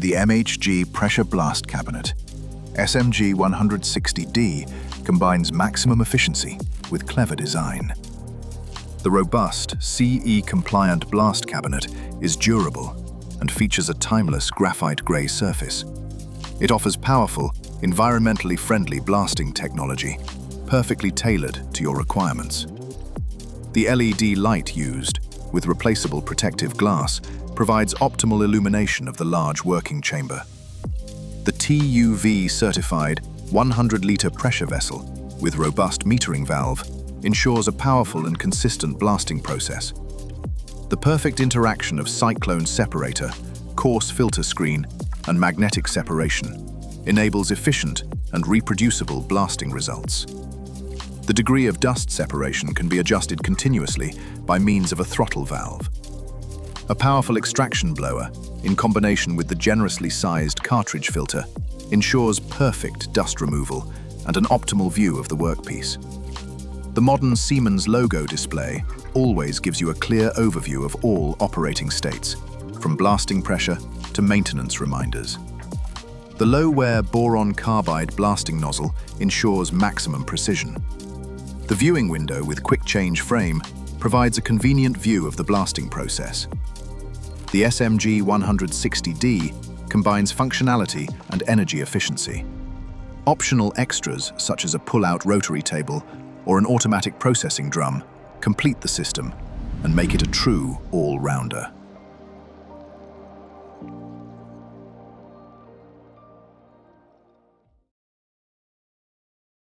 the MHG pressure blast cabinet. SMG 160D combines maximum efficiency with clever design. The robust, CE-compliant blast cabinet is durable and features a timeless graphite grey surface. It offers powerful, environmentally friendly blasting technology, perfectly tailored to your requirements. The LED light used, with replaceable protective glass, provides optimal illumination of the large working chamber. The TUV-certified 100-litre pressure vessel with robust metering valve ensures a powerful and consistent blasting process. The perfect interaction of cyclone separator, coarse filter screen, and magnetic separation enables efficient and reproducible blasting results. The degree of dust separation can be adjusted continuously by means of a throttle valve. A powerful extraction blower, in combination with the generously sized cartridge filter, ensures perfect dust removal and an optimal view of the workpiece. The modern Siemens logo display always gives you a clear overview of all operating states, from blasting pressure to maintenance reminders. The low-wear boron carbide blasting nozzle ensures maximum precision. The viewing window with quick-change frame provides a convenient view of the blasting process. The SMG 160D combines functionality and energy efficiency. Optional extras such as a pull-out rotary table or an automatic processing drum complete the system and make it a true all-rounder.